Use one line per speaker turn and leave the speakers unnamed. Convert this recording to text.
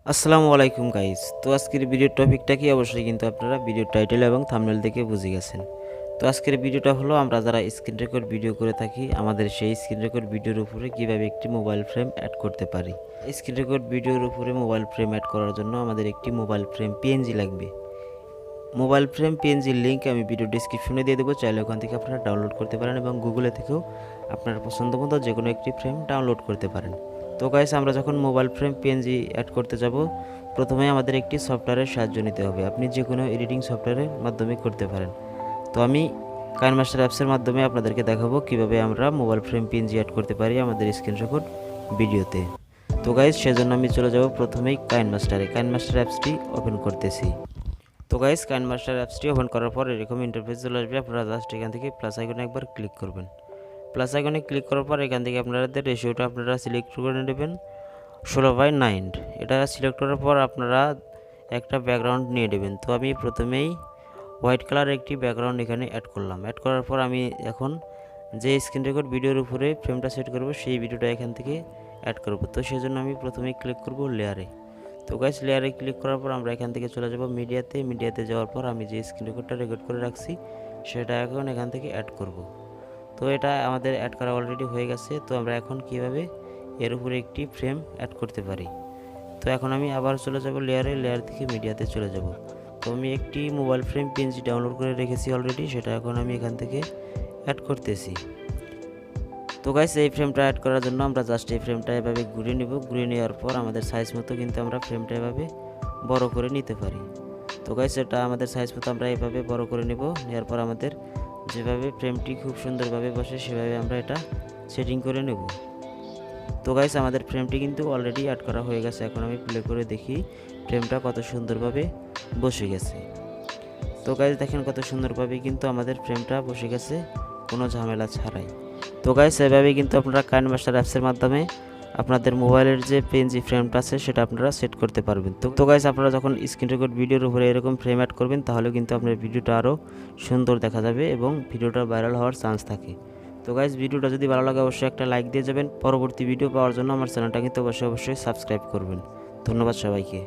আসসালামু আলাইকুম গাইস। তো আজকের ভিডিওর টপিকটা কি অবশ্যই কিন্তু আপনারা ভিডিও টাইটেল এবং থাম্বনেল দেখে বুঝে গেছেন। তো আজকের ভিডিওটা হলো আমরা যারা স্ক্রিন রেকর্ড ভিডিও করে থাকি আমাদের সেই স্ক্রিন রেকর্ড ভিডিওর উপরে কিভাবে একটি মোবাইল ফ্রেম অ্যাড করতে পারি। স্ক্রিন রেকর্ড ভিডিওর উপরে মোবাইল ফ্রেম অ্যাড করার জন্য আমাদের একটি মোবাইল ফ্রেম পিএনজি লাগবে। মোবাইল ফ্রেম পিএনজির লিঙ্ক আমি ভিডিও ডিসক্রিপশনে দিয়ে দেবো, চাইলে ওখান থেকে আপনারা ডাউনলোড করতে পারেন এবং গুগলে থেকেও আপনার পছন্দ মতো যে কোনো একটি ফ্রেম ডাউনলোড করতে পারেন। তো গাইস, আমরা যখন মোবাইল ফ্রেম পিএনজি অ্যাড করতে যাব প্রথমে আমাদের একটি সফটওয়্যারের সাহায্য নিতে হবে। আপনি যে কোনো এডিটিং সফটওয়্যারের মাধ্যমে করতে পারেন। তো আমি কাইনমাস্টার অ্যাপসের মাধ্যমে আপনাদেরকে দেখাবো কিভাবে আমরা মোবাইল ফ্রেম পিএনজি অ্যাড করতে পারি আমাদের স্ক্রিন রেকর্ড ভিডিওতে। তো গাইস, সেজন্য আমি চলে যাব প্রথমেই কাইনমাস্টার অ্যাপসটি ওপেন করতেছি। তো গাইস, কাইনমাস্টার অ্যাপসটি ওপেন করার পর এরকম ইন্টারফেস চলে আসবে। আপনারা জাস্ট এখান থেকে প্লাস আইকনে একবার ক্লিক করবেন। প্লাস আইকনে ক্লিক করার পর এখান থেকে আপনাদের রেশিওটা আপনারা সিলেক্ট করে নেবেন 16:9। এটা সিলেক্ট করার পর আপনারা একটা ব্যাকগ্রাউন্ড নিয়ে নেবেন। তো আমি প্রথমেই হোয়াইট কালার একটি ব্যাকগ্রাউন্ড এখানে অ্যাড করলাম। অ্যাড করার পর আমি এখন যে স্ক্রিন রেকর্ড ভিডিওর উপরে ফ্রেমটা সেট করব সেই ভিডিওটা এখান থেকে অ্যাড করব। তো সেজন্য আমি প্রথমেই ক্লিক করব লেয়ারে। তো গাইস, লেয়ারে ক্লিক করার পর আমরা এখান থেকে চলে যাব মিডিয়াতে যাওয়ার পর আমি যে স্ক্রিন রেকর্ডটা রেকর্ড করে রাখছি সেটা এখন এখান থেকে অ্যাড করব। তো এটা আমাদের অ্যাড করা অলরেডি হয়ে গেছে। তো আমরা এখন কিভাবে এর উপরে একটি ফ্রেম অ্যাড করতে পারি। তো এখন আমি আবার চলে যাব লেয়ার থেকে মিডিয়াতে চলে যাব। তো আমি একটি মোবাইল ফ্রেম পিএনজি ডাউনলোড করে রেখেছি অলরেডি, সেটা এখন আমি এখান থেকে অ্যাড করতেছি। তো গাইস, এই ফ্রেমটা অ্যাড করার জন্য আমরা জাস্ট এই ফ্রেমটা এভাবে ঘুরিয়ে নেব। ঘুরিয়ে নেওয়ার পর আমাদের সাইজ মতো কিন্তু আমরা ফ্রেমটা এভাবে বড় করে নিতে পারি। তো গাইস, এটা আমাদের সাইজ মতো আমরা এভাবে বড় করে নেব। নেওয়ার পর আমাদের যেভাবে ফ্রেমটি খুব সুন্দরভাবে বসে সেভাবে আমরা এটা সেটিং করে নেব। তো গাইস, আমাদের ফ্রেমটি কিন্তু অলরেডি অ্যাড করা হয়ে গেছে। এখন আমি প্লে করে দেখি ফ্রেমটা কত সুন্দরভাবে বসে গেছে। তো গাইস, দেখেন কত সুন্দরভাবে কিন্তু আমাদের ফ্রেমটা বসে গেছে কোনো ঝামেলা ছাড়াই। তো গাইস, এভাবে কিন্তু আপনারা কাইনমাস্টার অ্যাপসের মাধ্যমে আপনাদের মোবাইলের যে পিএনজি ফ্রেমটা আছে সেটা আপনারা সেট করতে পারবেন। তো গাইস, আপনারা যখন স্ক্রিন রেকর্ড ভিডিওর উপরে এরকম ফ্রেম অ্যাড করবেন তাহলে কিন্তু আপনার ভিডিওটা আরও সুন্দর দেখা যাবে এবং ভিডিওটা ভাইরাল হওয়ার চান্স থাকে। তো গাইস, ভিডিওটা যদি ভালো লাগে অবশ্যই একটা লাইক দিয়ে যাবেন। পরবর্তী ভিডিও পাওয়ার জন্য আমার চ্যানেলটা কিন্তু অবশ্যই সাবস্ক্রাইব করবেন। ধন্যবাদ সবাইকে।